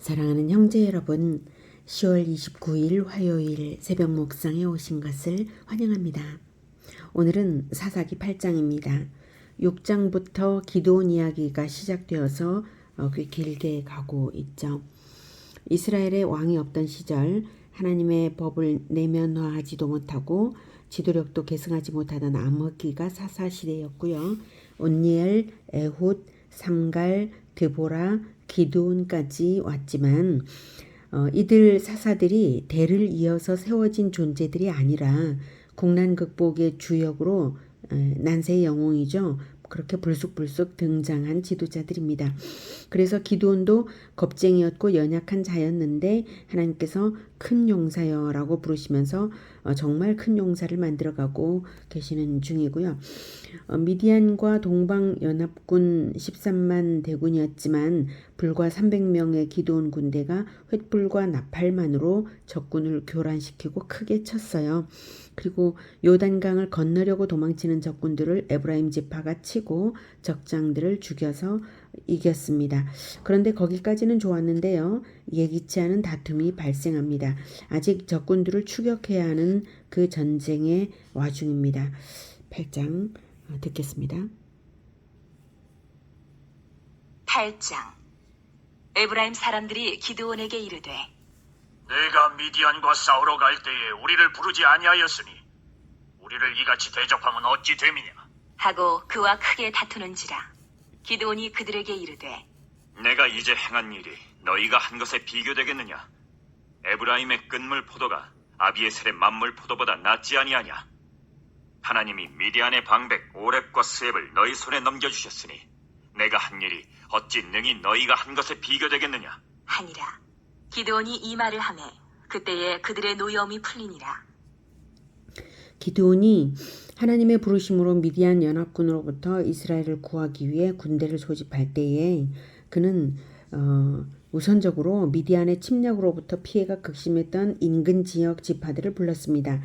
사랑하는 형제 여러분, 10월 29일 화요일 새벽 묵상에 오신 것을 환영합니다. 오늘은 사사기 8장입니다. 6장부터 기드온 이야기가 시작되어서 꽤 길게 가고 있죠. 이스라엘에 왕이 없던 시절 하나님의 법을 내면화하지도 못하고 지도력도 계승하지 못하던 암흑기가 사사시대였고요. 온니엘, 에훗, 삼갈, 드보라, 기드온까지 왔지만 이들 사사들이 대를 이어서 세워진 존재들이 아니라 국난 극복의 주역으로 난세의 영웅이죠. 그렇게 불쑥불쑥 등장한 지도자들입니다. 그래서 기드온도 겁쟁이였고 연약한 자였는데 하나님께서 큰 용사여라고 부르시면서 정말 큰 용사를 만들어가고 계시는 중이고요. 미디안과 동방연합군 13만 대군이었지만 불과 300명의 기드온 군대가 횃불과 나팔만으로 적군을 교란시키고 크게 쳤어요. 그리고 요단강을 건너려고 도망치는 적군들을 에브라임 지파가 치고 적장들을 죽여서 이겼습니다. 그런데 거기까지는 좋았는데요. 예기치 않은 다툼이 발생합니다. 아직 적군들을 추격해야 하는 그 전쟁의 와중입니다. 8장 듣겠습니다. 8장. 에브라임 사람들이 기드온에게 이르되 내가 미디안과 싸우러 갈 때에 우리를 부르지 아니하였으니 우리를 이같이 대접하면 어찌 됨이냐. 하고 그와 크게 다투는지라. 기드온이 그들에게 이르되 내가 이제 행한 일이 너희가 한 것에 비교되겠느냐. 에브라임의 끈물 포도가 아비에셀의 만물 포도보다 낫지 아니하냐. 하나님이 미디안의 방백 오렙과 스앱을 너희 손에 넘겨주셨으니 내가 한 일이 어찌 능히 너희가 한 것에 비교되겠느냐. 하니라. 기드온이 이 말을 하매 그때에 그들의 노여움이 풀리니라. 기드온이 하나님의 부르심으로 미디안 연합군으로부터 이스라엘을 구하기 위해 군대를 소집할 때에 그는 우선적으로 미디안의 침략으로부터 피해가 극심했던 인근 지역 지파들을 불렀습니다.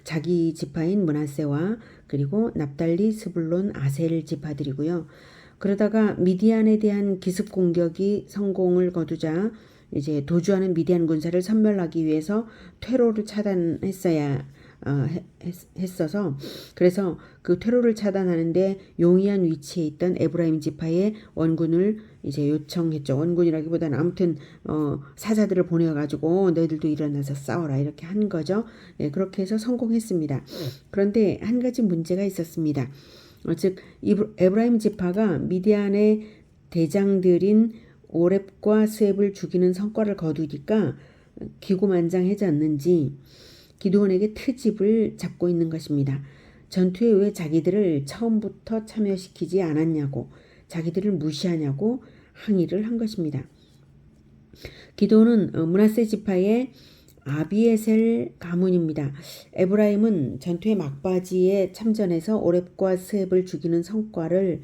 자기 지파인 므낫세와 그리고 납달리, 스불론, 아셀 지파들이고요. 그러다가 미디안에 대한 기습 공격이 성공을 거두자 이제 도주하는 미디안 군사를 섬멸하기 위해서 퇴로를 차단했어야 했어서 그래서 그 퇴로를 차단하는데 용이한 위치에 있던 에브라임 지파의 원군을 이제 요청했죠. 원군이라기보다는 아무튼 사자들을 보내가지고 너희들도 일어나서 싸워라 이렇게 한 거죠. 예, 그렇게 해서 성공했습니다. 그런데 한 가지 문제가 있었습니다. 즉 에브라임 지파가 미디안의 대장들인 오렙과 스앱을 죽이는 성과를 거두니까 기고만장해졌는지 기드온에게 트집을 잡고 있는 것입니다. 전투에 왜 자기들을 처음부터 참여시키지 않았냐고, 자기들을 무시하냐고 항의를 한 것입니다. 기드온은 므낫세 지파의 아비에셀 가문입니다. 에브라임은 전투의 막바지에 참전해서 오렙과 스앱을 죽이는 성과를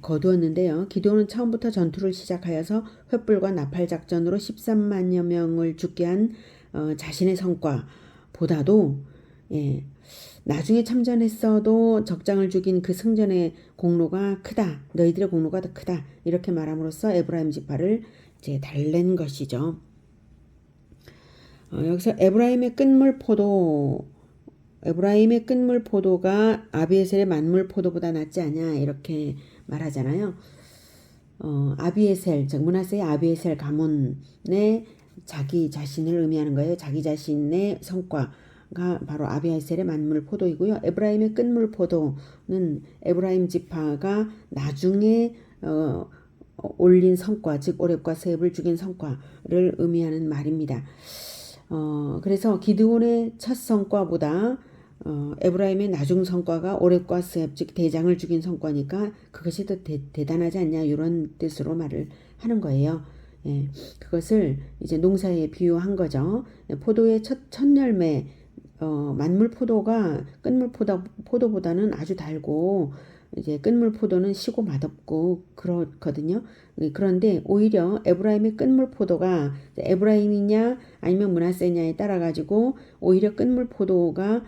거두었는데요. 기드온은 처음부터 전투를 시작하여서 횃불과 나팔 작전으로 13만여 명을 죽게 한 자신의 성과보다도 나중에 참전했어도 적장을 죽인 그 승전의 공로가 크다. 너희들의 공로가 더 크다. 이렇게 말함으로써 에브라임 지파를 이제 달랜 것이죠. 여기서 에브라임의 끈물 포도가 아비에셀의 만물 포도보다 낫지 않냐 이렇게 말하잖아요. 아비에셀, 즉 므낫세의 아비에셀 가문의 자기 자신을 의미하는 거예요. 자기 자신의 성과가 바로 아비에셀의 만물 포도이고요. 에브라임의 끈물 포도는 에브라임 지파가 나중에 올린 성과, 즉 오렙과 스앱을 죽인 성과를 의미하는 말입니다. 그래서 기드온의 첫 성과보다 에브라임의 나중 성과가 오렙과 스앱 즉 대장을 죽인 성과니까 그것이 더 대단하지 않냐 이런 뜻으로 말을 하는 거예요. 예, 그것을 이제 농사에 비유한 거죠. 포도의 첫 열매 만물 포도가 끈물 포도보다는 아주 달고 이제 끈물 포도는 시고 맛없고 그렇거든요. 그런데 오히려 에브라임의 끈물 포도가 에브라임이냐 아니면 므낫세냐에 따라 가지고 오히려 끈물 포도가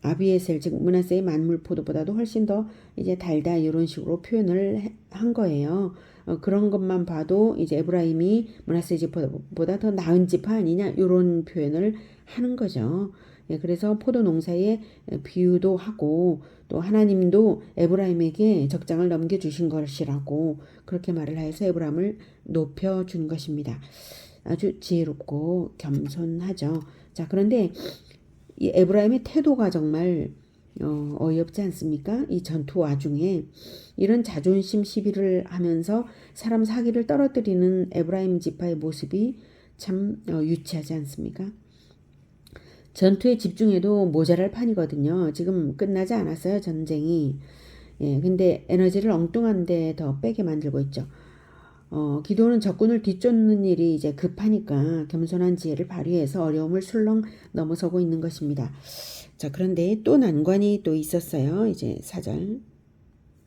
아비에셀 즉 므낫세의 만물 포도보다도 훨씬 더 이제 달다 이런 식으로 표현을 한 거예요. 그런 것만 봐도 이제 에브라임이 므낫세 지파보다 더 나은 지파 아니냐 이런 표현을 하는 거죠. 예, 그래서 포도 농사에 비유도 하고 또 하나님도 에브라임에게 적장을 넘겨주신 것이라고 그렇게 말을 해서 에브라임을 높여준 것입니다. 아주 지혜롭고 겸손하죠. 자, 그런데 이 에브라임의 태도가 정말 어이없지 않습니까? 이 전투 와중에 이런 자존심 시비를 하면서 사람 사기를 떨어뜨리는 에브라임 지파의 모습이 참 유치하지 않습니까? 전투에 집중해도 모자랄 판이거든요. 지금 끝나지 않았어요, 전쟁이. 예, 근데 에너지를 엉뚱한 데 더 빼게 만들고 있죠. 기도는 적군을 뒤쫓는 일이 이제 급하니까 겸손한 지혜를 발휘해서 어려움을 술렁 넘어서고 있는 것입니다. 자, 그런데 또 난관이 또 있었어요. 이제 4절.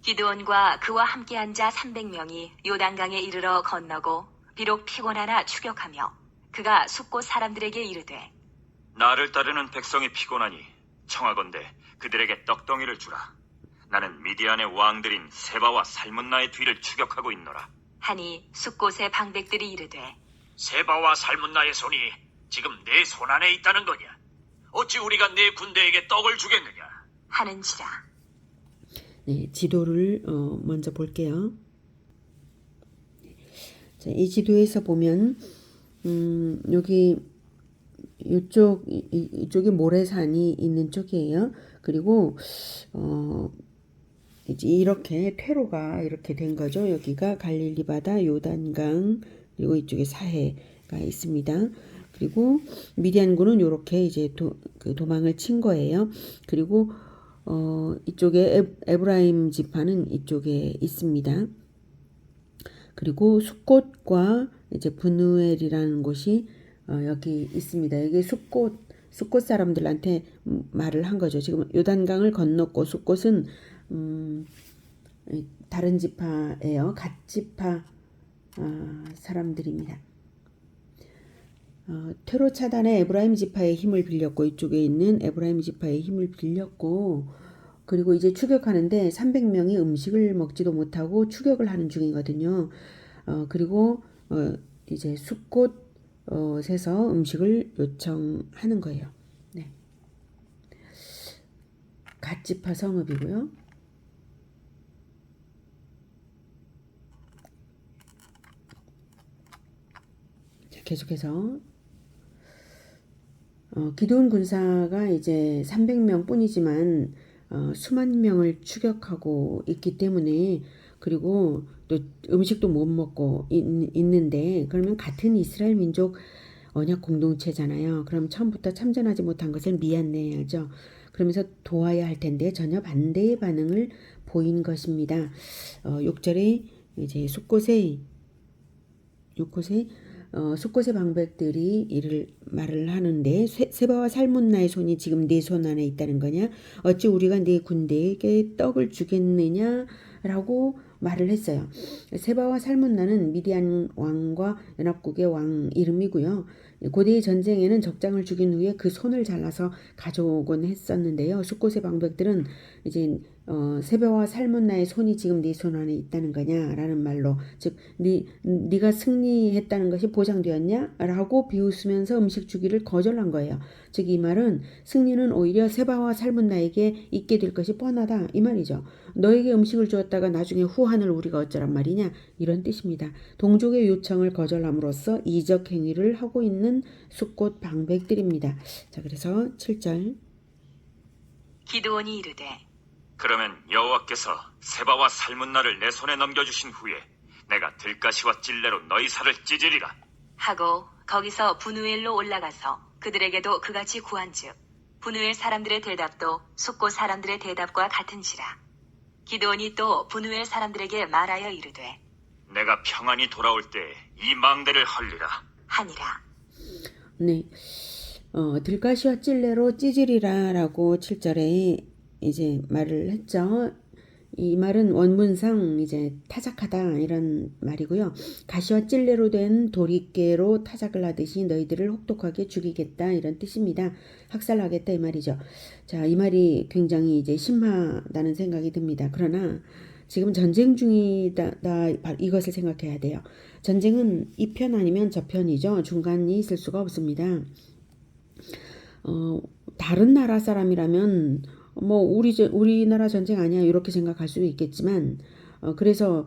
기드온과 그와 함께한 자 300명이 요단강에 이르러 건너고 비록 피곤하나 추격하며 그가 숫곳 사람들에게 이르되 나를 따르는 백성이 피곤하니 청하건대 그들에게 떡덩이를 주라. 나는 미디안의 왕들인 세바와 살문나의 뒤를 추격하고 있노라. 하니 숫곳의 방백들이 이르되 세바와 살문나의 손이 지금 내 손안에 있다는 거냐? 어찌 우리가 내 군대에게 떡을 주겠느냐? 하는지라. 네, 지도를 먼저 볼게요. 자, 이 지도에서 보면 여기 이쪽이 모래산이 있는 쪽이에요. 그리고 이제 이렇게 퇴로가 이렇게 된 거죠. 여기가 갈릴리 바다, 요단강, 그리고 이쪽에 사해가 있습니다. 그리고 미디안군은 이렇게 이제 도망을 친 거예요. 그리고 이쪽에 에브라임 지파는 이쪽에 있습니다. 그리고 숫곳과 이제 브누엘이라는 곳이 여기 있습니다. 여기 숫곳 사람들한테 말을 한 거죠. 지금 요단강을 건넜고 숫곳은 다른 지파예요. 갓 지파 사람들입니다. 퇴로 차단에 에브라임 지파의 힘을 빌렸고 이쪽에 있는 에브라임 지파의 힘을 빌렸고 그리고 이제 추격하는데 300명이 음식을 먹지도 못하고 추격을 하는 중이거든요. 그리고 이제 숫곳에서 음식을 요청하는 거예요. 네. 갓 지파 성읍이고요. 자, 계속해서 기드온 군사가 이제 300명 뿐이지만 수만 명을 추격하고 있기 때문에 그리고 또 음식도 못 먹고 있는데 그러면 같은 이스라엘 민족 언약 공동체잖아요. 그럼 처음부터 참전하지 못한 것을 미안해야죠. 그러면서 도와야 할 텐데 전혀 반대의 반응을 보인 것입니다. 6절에 이제 숫곳의 방백들이 말을 하는데 세바와 살문나의 손이 지금 네 손 안에 있다는 거냐? 어찌 우리가 네 군대에게 떡을 주겠느냐라고 말을 했어요. 세바와 살문나는 미디안 왕과 연합국의 왕 이름이고요. 고대의 전쟁에는 적장을 죽인 후에 그 손을 잘라서 가져오곤 했었는데요. 숫곳의 방백들은 이제 세바와 살문나의 손이 지금 네 손 안에 있다는 거냐라는 말로 즉 네가 승리했다는 것이 보장되었냐라고 비웃으면서 음식 주기를 거절한 거예요. 즉 이 말은 승리는 오히려 세바와 살문나에게 있게 될 것이 뻔하다 이 말이죠. 너에게 음식을 주었다가 나중에 후한을 우리가 어쩌란 말이냐 이런 뜻입니다. 동족의 요청을 거절함으로써 이적 행위를 하고 있는 숫곳 방백들입니다. 자, 그래서 7절 기드온이 이르되 그러면 여호와께서 세바와 살문나를 내 손에 넘겨주신 후에 내가 들가시와 찔레로 너희 살을 찢으리라. 하고 거기서 브누엘로 올라가서 그들에게도 그같이 구한즉 브누엘 사람들의 대답도 숫곳 사람들의 대답과 같은지라. 기드온이 또 브누엘 사람들에게 말하여 이르되 내가 평안히 돌아올 때 이 망대를 헐리라 하니라. 네, 들가시와 찔레로 찢으리라라고 7절에 이제 말을 했죠. 이 말은 원문상 이제 타작하다 이런 말이고요. 가시와 찔레로 된 도리깨로 타작을 하듯이 너희들을 혹독하게 죽이겠다 이런 뜻입니다. 학살하겠다 이 말이죠. 자, 이 말이 굉장히 이제 심하다는 생각이 듭니다. 그러나 지금 전쟁 중이다 이것을 생각해야 돼요. 전쟁은 이 편 아니면 저 편이죠. 중간이 있을 수가 없습니다. 다른 나라 사람이라면 뭐 우리나라 전쟁 아니야 이렇게 생각할 수도 있겠지만 그래서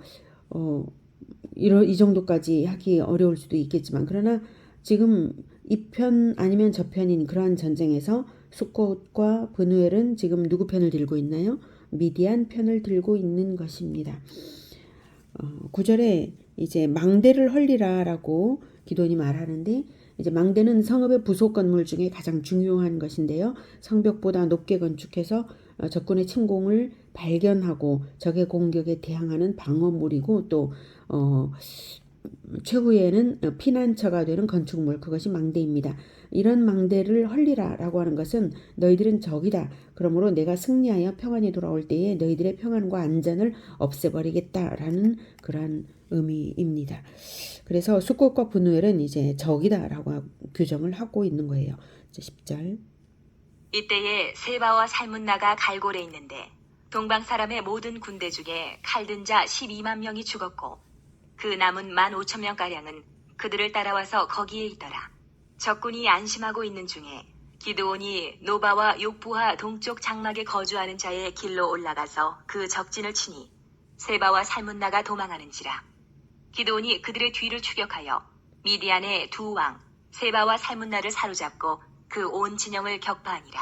이 정도까지 하기 어려울 수도 있겠지만 그러나 지금 이 편 아니면 저 편인 그러한 전쟁에서 숫꽃과 브누엘은 지금 누구 편을 들고 있나요? 미디안 편을 들고 있는 것입니다. 9절에 이제 망대를 헐리라라고 기도원이 말하는데 이제 망대는 성읍의 부속 건물 중에 가장 중요한 것인데요. 성벽보다 높게 건축해서 적군의 침공을 발견하고 적의 공격에 대항하는 방어물이고 또 최후에는 피난처가 되는 건축물 그것이 망대입니다. 이런 망대를 헐리라라고 하는 것은 너희들은 적이다. 그러므로 내가 승리하여 평안이 돌아올 때에 너희들의 평안과 안전을 없애버리겠다라는 그러한 의미입니다. 그래서 숫꽃과 브누엘은 이제 적이다라고 규정을 하고 있는 거예요. 10절. 이때에 세바와 살문나가 갈골에 있는데 동방 사람의 모든 군대 중에 칼든 자 12만 명이 죽었고 그 남은 15,000명가량은 그들을 따라와서 거기에 있더라. 적군이 안심하고 있는 중에 기드온이 노바와 욕부하 동쪽 장막에 거주하는 자의 길로 올라가서 그 적진을 치니 세바와 살문나가 도망하는지라. 기드온이 그들의 뒤를 추격하여 미디안의 두 왕 세바와 살문나를 사로잡고 그 온 진영을 격파하니라.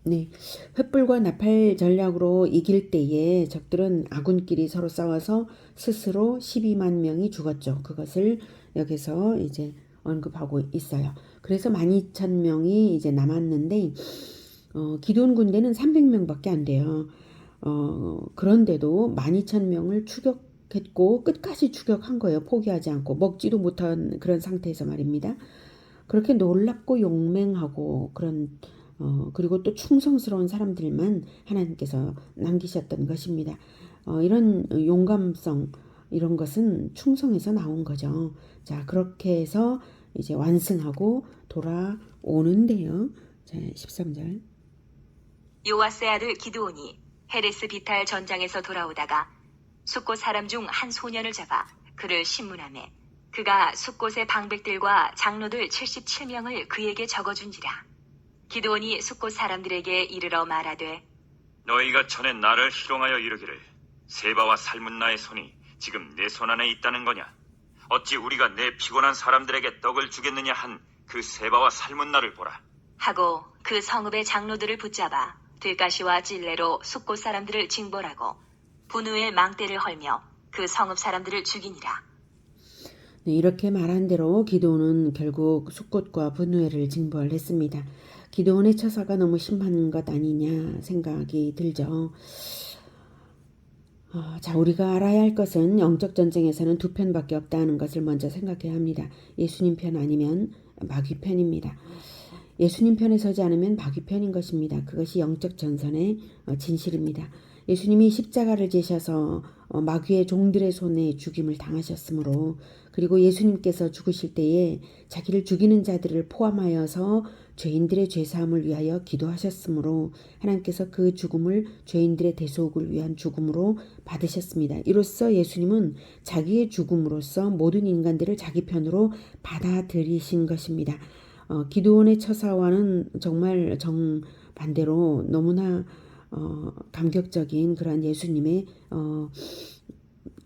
네, 횃불과 나팔 전략으로 이길 때에 적들은 아군끼리 서로 싸워서 스스로 12만 명이 죽었죠. 그것을 여기서 이제 언급하고 있어요. 그래서 12,000명이 이제 남았는데 기드온 군대는 300명밖에 안 돼요. 그런데도 12,000명을 추격했고 끝까지 추격한 거예요. 포기하지 않고 먹지도 못한 그런 상태에서 말입니다. 그렇게 놀랍고 용맹하고 그런 그리고 또 충성스러운 사람들만 하나님께서 남기셨던 것입니다. 이런 용감성 이런 것은 충성에서 나온 거죠. 자, 그렇게 해서 이제 완승하고 돌아오는데요. 자, 13절. 요아스의 아들 기드온이 헤레스 비탈 전장에서 돌아오다가 숫곳 사람 중 한 소년을 잡아 그를 신문하매 그가 숫곳의 방백들과 장로들 77명을 그에게 적어준지라. 기드온이 숫곳 사람들에게 이르러 말하되 너희가 전에 나를 희롱하여 이르기를 세바와 살문나의 손이 지금 내 손 안에 있다는 거냐? 어찌 우리가 내 피곤한 사람들에게 떡을 주겠느냐 한 그 세바와 살문나를 보라. 하고 그 성읍의 장로들을 붙잡아 들가시와 찔레로 숫곳 사람들을 징벌하고 분우의 망대를 헐며 그 성읍 사람들을 죽이니라. 네, 이렇게 말한 대로 기드온은 결국 숫꽃과 브누엘을 징벌했습니다. 기드온의 처사가 너무 심한 것 아니냐 생각이 들죠. 자, 우리가 알아야 할 것은 영적 전쟁에서는 두 편밖에 없다는 것을 먼저 생각해야 합니다. 예수님 편 아니면 마귀 편입니다. 예수님 편에 서지 않으면 마귀 편인 것입니다. 그것이 영적 전선의 진실입니다. 예수님이 십자가를 지셔서 마귀의 종들의 손에 죽임을 당하셨으므로 그리고 예수님께서 죽으실 때에 자기를 죽이는 자들을 포함하여서 죄인들의 죄사함을 위하여 기도하셨으므로 하나님께서 그 죽음을 죄인들의 대속을 위한 죽음으로 받으셨습니다. 이로써 예수님은 자기의 죽음으로써 모든 인간들을 자기 편으로 받아들이신 것입니다. 기드온의 처사와는 정말 정반대로 너무나 감격적인 그러한 예수님의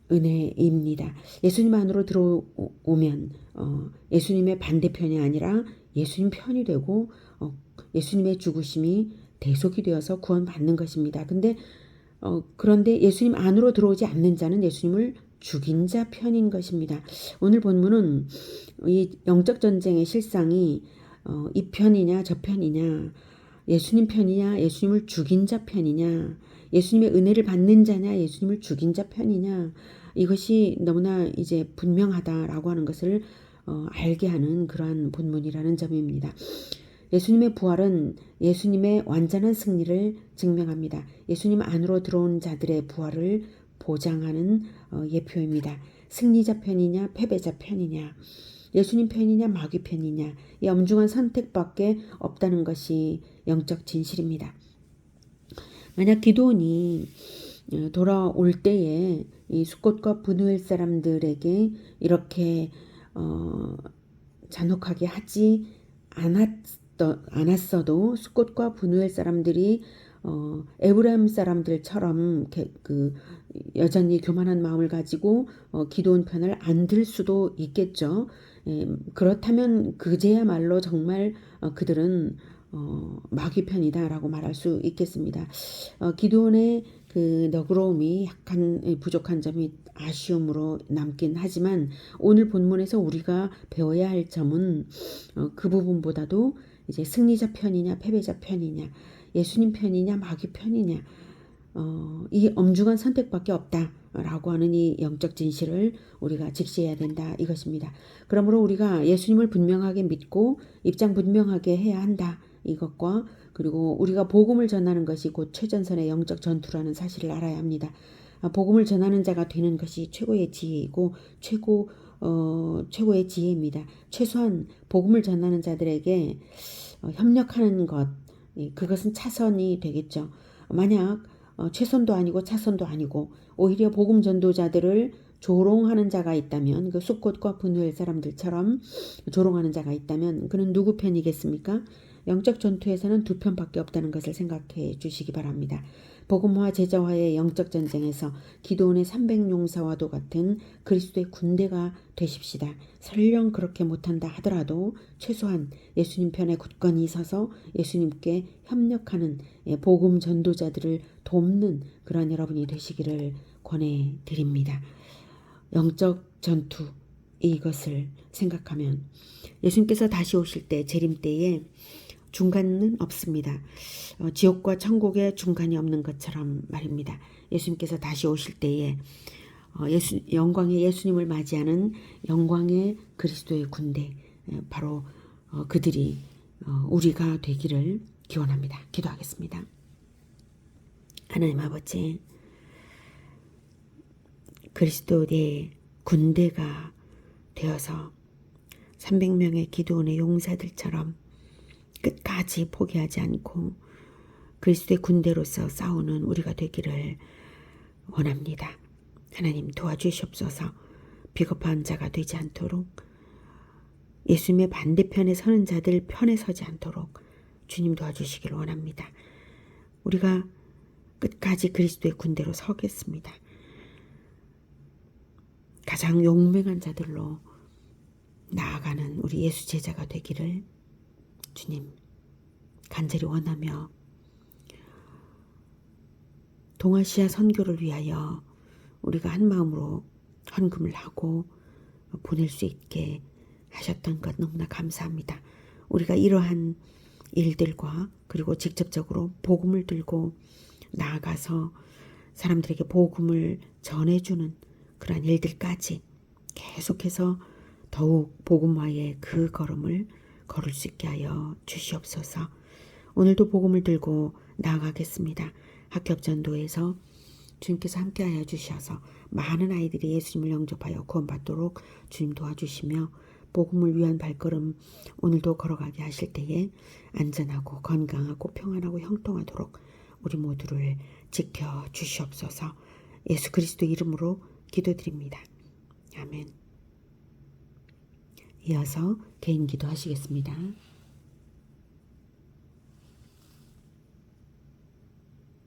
은혜입니다. 예수님 안으로 들어오면 예수님의 반대편이 아니라 예수님 편이 되고 예수님의 죽으심이 대속이 되어서 구원받는 것입니다. 그런데 예수님 안으로 들어오지 않는 자는 예수님을 죽인 자 편인 것입니다. 오늘 본문은 이 영적 전쟁의 실상이 이 편이냐 저 편이냐 예수님 편이냐 예수님을 죽인 자 편이냐 예수님의 은혜를 받는 자냐 예수님을 죽인 자 편이냐 이것이 너무나 이제 분명하다라고 하는 것을 알게 하는 그러한 본문이라는 점입니다. 예수님의 부활은 예수님의 완전한 승리를 증명합니다. 예수님 안으로 들어온 자들의 부활을 보장하는 예표입니다. 승리자 편이냐 패배자 편이냐, 예수님 편이냐 마귀 편이냐, 이 엄중한 선택밖에 없다는 것이 영적 진실입니다. 만약 기드온이 돌아올 때에 이 숫곳과 브누엘 사람들에게 이렇게 잔혹하게 하지 않았어도 숫곳과 브누엘 사람들이 에브라임 사람들처럼 여전히 교만한 마음을 가지고 기드온 편을 안 들 수도 있겠죠. 그렇다면 그제야말로 정말 그들은 마귀 편이다라고 말할 수 있겠습니다. 기드온의 그 너그러움이 약간 부족한 점이 아쉬움으로 남긴 하지만 오늘 본문에서 우리가 배워야 할 점은 그 부분보다도 이제 승리자 편이냐 패배자 편이냐, 예수님 편이냐 마귀 편이냐, 이 엄중한 선택밖에 없다라고 하는 이 영적 진실을 우리가 직시해야 된다 이것입니다. 그러므로 우리가 예수님을 분명하게 믿고 입장 분명하게 해야 한다 이것과, 그리고 우리가 복음을 전하는 것이 곧 최전선의 영적 전투라는 사실을 알아야 합니다. 복음을 전하는 자가 되는 것이 최고의 지혜이고 최고의 지혜입니다. 최소한 복음을 전하는 자들에게 협력하는 것, 그것은 차선이 되겠죠. 만약 최선도 아니고 차선도 아니고 오히려 복음 전도자들을 조롱하는 자가 있다면, 그 숫곳과 브누엘 사람들처럼 조롱하는 자가 있다면 그는 누구 편이겠습니까? 영적 전투에서는 두 편밖에 없다는 것을 생각해 주시기 바랍니다. 복음화 제자화의 영적 전쟁에서 기드온의 300용사와도 같은 그리스도의 군대가 되십시다. 설령 그렇게 못한다 하더라도 최소한 예수님 편에 굳건히 서서 예수님께 협력하는 복음 전도자들을 돕는 그런 여러분이 되시기를 권해드립니다. 영적 전투, 이것을 생각하면 예수님께서 다시 오실 때, 재림 때에 중간은 없습니다. 지옥과 천국에 중간이 없는 것처럼 말입니다. 예수님께서 다시 오실 때에 영광의 예수님을 맞이하는 영광의 그리스도의 군대, 바로 그들이 우리가 되기를 기원합니다. 기도하겠습니다. 하나님 아버지, 그리스도의 군대가 되어서 300명의 기드온의 용사들처럼 끝까지 포기하지 않고 그리스도의 군대로서 싸우는 우리가 되기를 원합니다. 하나님 도와주시옵소서. 비겁한 자가 되지 않도록, 예수님의 반대편에 서는 자들 편에 서지 않도록 주님 도와주시기를 원합니다. 우리가 끝까지 그리스도의 군대로 서겠습니다. 가장 용맹한 자들로 나아가는 우리 예수 제자가 되기를 주님 간절히 원하며, 동아시아 선교를 위하여 우리가 한 마음으로 헌금을 하고 보낼 수 있게 하셨던 것 너무나 감사합니다. 우리가 이러한 일들과 그리고 직접적으로 복음을 들고 나아가서 사람들에게 복음을 전해주는 그러한 일들까지 계속해서 더욱 복음화의 그 걸음을 걸을 수 있게 하여 주시옵소서. 오늘도 복음을 들고 나아가겠습니다. 합격전도에서 주님께서 함께하여 주셔서 많은 아이들이 예수님을 영접하여 구원받도록 주님 도와주시며, 복음을 위한 발걸음 오늘도 걸어가게 하실 때에 안전하고 건강하고 평안하고 형통하도록 우리 모두를 지켜 주시옵소서. 예수 그리스도 이름으로 기도드립니다. 아멘. 이어서 개인 기도하시겠습니다.